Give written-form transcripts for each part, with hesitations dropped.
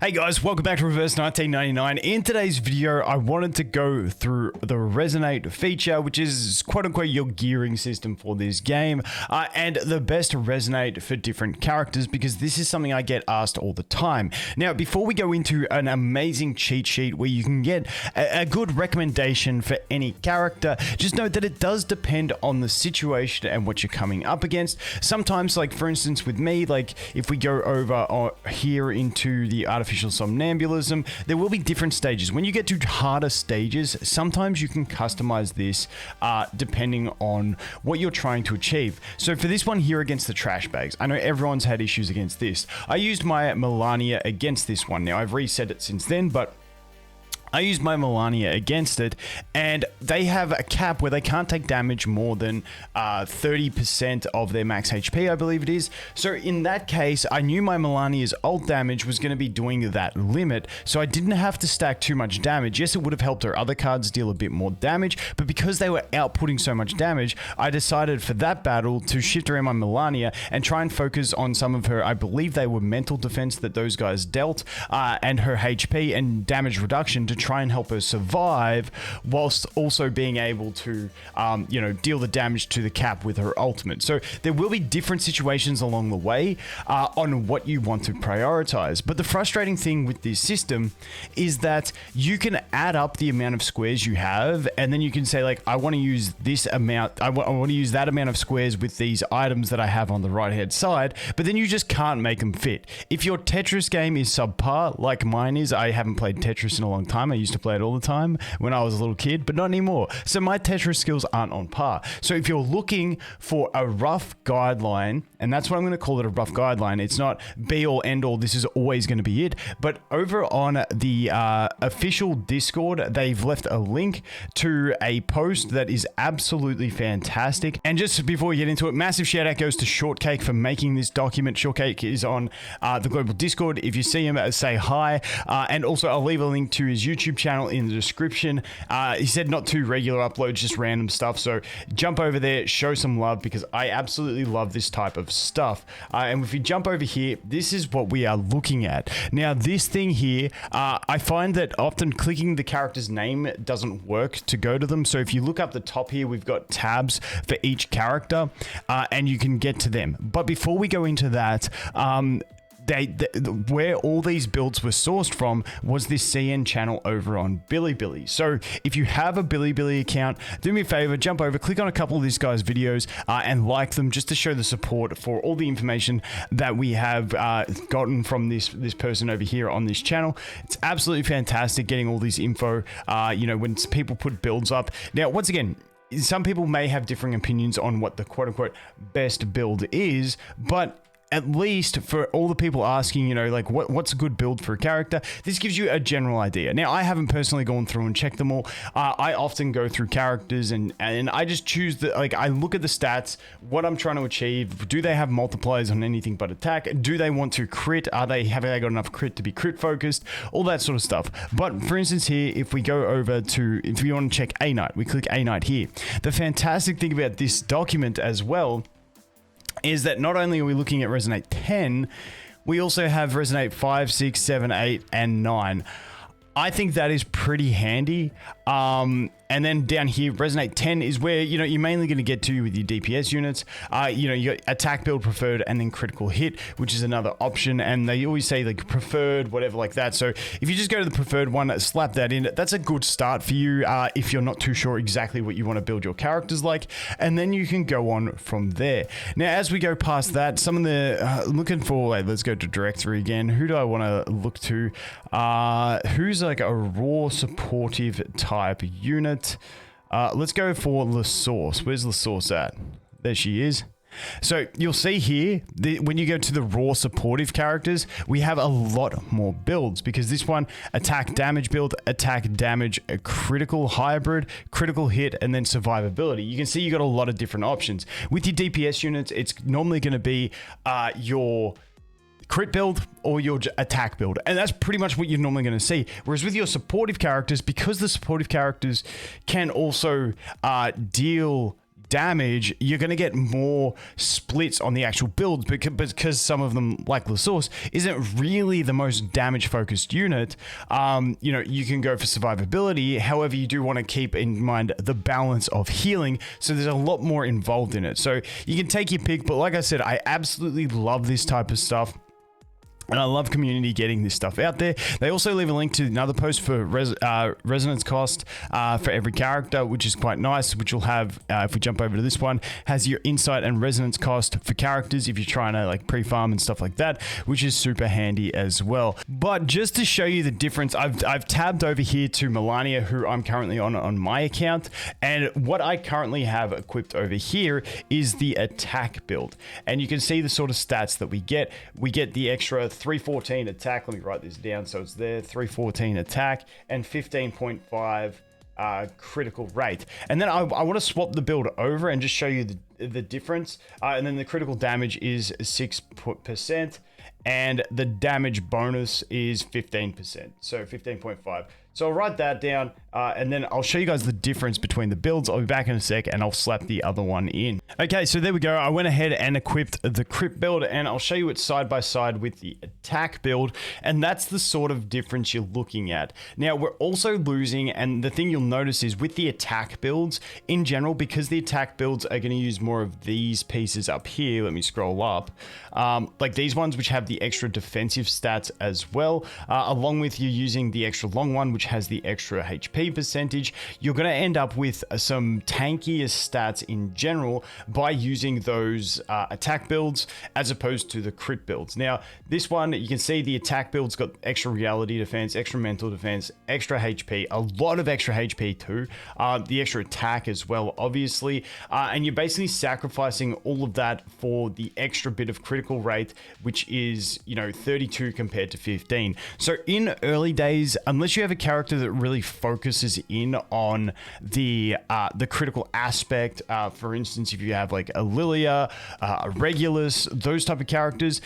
Hey guys, welcome back to Reverse 1999. In today's video, I wanted to go through the Resonate feature, which is quote-unquote your gearing system for this game, and the best Resonate for different characters, because this is something I get asked all the time. Now, before we go into an amazing cheat sheet where you can get a good recommendation for any character, just note that it does depend on the situation and what you're coming up against. Sometimes, like for instance with me, like if we go over here into the artificial somnambulism, there will be different stages. When you get to harder stages, sometimes you can customize this depending on what you're trying to achieve. So for this one here against the trash bags, I know everyone's had issues against this. I used my Melania against this one. Now I've reset it since then, but I used my Melania against it, and they have a cap where they can't take damage more than 30% of their max HP, I believe it is. So in that case, I knew my Melania's ult damage was going to be doing that limit, so I didn't have to stack too much damage. Yes, it would have helped her other cards deal a bit more damage, but because they were outputting so much damage, I decided for that battle to shift around my Melania and try and focus on some of her, I believe they were mental defense that those guys dealt, and her HP and damage reduction to try and help her survive, whilst also being able to, deal the damage to the cap with her ultimate. So there will be different situations along the way on what you want to prioritize. But the frustrating thing with this system is that you can add up the amount of squares you have, and then you can say like, I want to use this amount, I want to use that amount of squares with these items that I have on the right hand side, but then you just can't make them fit. If your Tetris game is subpar, like mine is, I haven't played Tetris in a long time. I used to play it all the time when I was a little kid, but not anymore. So my Tetris skills aren't on par. So if you're looking for a rough guideline, and that's what I'm going to call it, a rough guideline, it's not be all end all, this is always going to be it, but over on the official Discord, they've left a link to a post that is absolutely fantastic. And just before we get into it, massive shout out goes to Shortcake for making this document. Shortcake is on the global Discord. If you see him, say hi. And also I'll leave a link to his YouTube channel in the description. He said not too regular uploads, just random stuff. So jump over there, show some love, because I absolutely love this type of stuff. And if you jump over here, this is what we are looking at. Now, this thing here, I find that often clicking the character's name doesn't work to go to them. So if you look up the top here, we've got tabs for each character, and you can get to them. But before we go into that, where all these builds were sourced from was this CN channel over on Bilibili. So if you have a Bilibili account, do me a favor, jump over, click on a couple of these guys' videos and like them, just to show the support for all the information that we have gotten from this person over here on this channel. It's absolutely fantastic getting all this info, when people put builds up. Now, once again, some people may have differing opinions on what the quote-unquote best build is, but at least for all the people asking, what's a good build for a character, this gives you a general idea. Now, I haven't personally gone through and checked them all. I often go through characters and I just choose I look at the stats, what I'm trying to achieve. Do they have multipliers on anything but attack? Do they want to crit? Have they got enough crit to be crit focused? All that sort of stuff. But for instance here, if we go over to, if you want to check A Knight, we click A Knight here. The fantastic thing about this document as well is that not only are we looking at Resonate 10, we also have Resonate 5, 6, 7, 8, and 9. I think that is pretty handy. And then down here, Resonate 10 is where, you're mainly going to get to with your DPS units. You got attack build preferred and then critical hit, which is another option. And they always say like preferred, whatever like that. So if you just go to the preferred one, slap that in, that's a good start for you if you're not too sure exactly what you want to build your characters like. And then you can go on from there. Now, as we go past that, some of the, looking for, let's go to directory again. Who do I want to look to? Who's like a raw supportive type unit? Let's go for La Source. Where's La Source at? There she is. So you'll see here, when you go to the raw supportive characters, we have a lot more builds, because this one, attack damage build, attack damage, a critical hybrid, critical hit, and then survivability. You can see you got a lot of different options. With your DPS units, it's normally going to be your crit build or your attack build, and that's pretty much what you're normally going to see. Whereas with your supportive characters, because the supportive characters can also deal damage, you're going to get more splits on the actual builds because some of them, like Lasource, isn't really the most damage focused unit. You know, you can go for survivability. However, you do want to keep in mind the balance of healing. So there's a lot more involved in it. So you can take your pick. But like I said, I absolutely love this type of stuff. And I love community getting this stuff out there. They also leave a link to another post for resonance cost for every character, which is quite nice, which will have, if we jump over to this one, has your insight and resonance cost for characters if you're trying to like pre-farm and stuff like that, which is super handy as well. But just to show you the difference, I've tabbed over here to Melania, who I'm currently on my account. And what I currently have equipped over here is the attack build. And you can see the sort of stats that we get. We get the extra 314 attack. Let me write this down so it's there. 314 attack and 15.5 critical rate. And then I want to swap the build over and just show you the difference. And then the critical damage is 6%, and the damage bonus is 15%. So 15.5. So I'll write that down, and then I'll show you guys the difference between the builds. I'll be back in a sec, and I'll slap the other one in. Okay, so there we go. I went ahead and equipped the crit build, and I'll show you it side by side with the attack build, and that's the sort of difference you're looking at. Now, we're also losing, and the thing you'll notice is with the attack builds, in general, because the attack builds are going to use more of these pieces up here. Let me scroll up. Like these ones, which have the extra defensive stats as well, along with you using the extra long one, which has the extra HP percentage, you're going to end up with some tankier stats in general by using those attack builds as opposed to the crit builds. Now, this one, you can see the attack build's got extra reality defense, extra mental defense, extra HP, a lot of extra HP too, the extra attack as well, obviously, and you're basically sacrificing all of that for the extra bit of critical rate, which is, you know, 32 compared to 15. So in early days, unless you have a character that really focuses in on the critical aspect, for instance, if you have like a Lilia, a Regulus, those type of characters,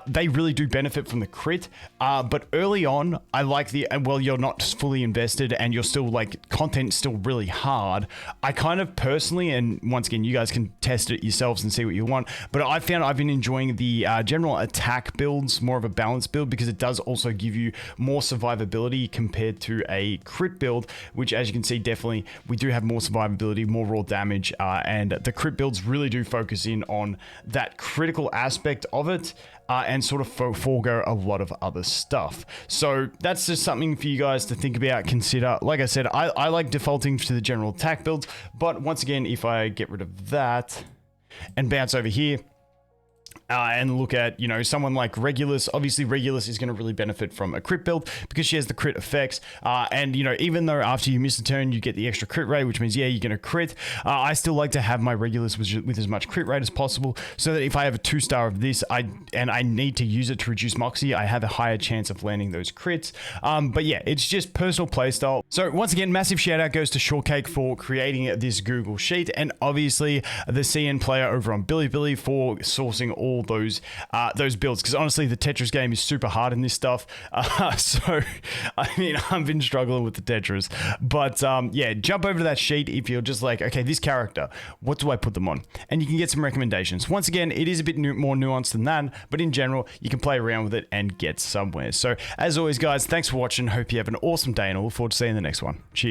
they really do benefit from the crit. But early on, I like well, you're not fully invested and you're still like content's still really hard. I kind of personally, and once again, you guys can test it yourselves and see what you want, but I found I've been enjoying the general attack builds, more of a balanced build, because it does also give you more survivability compared to a crit build, which, as you can see, definitely we do have more survivability, more raw damage, and the crit builds really do focus in on that critical aspect of it, and sort of forego a lot of other stuff. So that's just something for you guys to think about, consider. Like I said, I like defaulting to the general attack builds, but once again, if I get rid of that and bounce over here, and look at, you know, someone like Regulus. Obviously, Regulus is going to really benefit from a crit build because she has the crit effects. And, you know, even though after you miss a turn, you get the extra crit rate, which means, yeah, you're going to crit. I still like to have my Regulus with as much crit rate as possible, so that if I have a 2-star of this, I need to use it to reduce Moxie, I have a higher chance of landing those crits. But yeah, it's just personal playstyle. So once again, massive shout out goes to Shortcake for creating this Google Sheet, and obviously the CN player over on Bilibili for sourcing all those builds, because honestly the Tetris game is super hard in this stuff, so I mean, I've been struggling with the Tetris, but yeah, jump over to that sheet if you're just like, okay, this character, what do I put them on, and you can get some recommendations. Once again, it is a bit more nuanced than that, but in general you can play around with it and get somewhere. So as always, guys, thanks for watching. Hope you have an awesome day, and I look forward to seeing you in the next one. Cheers.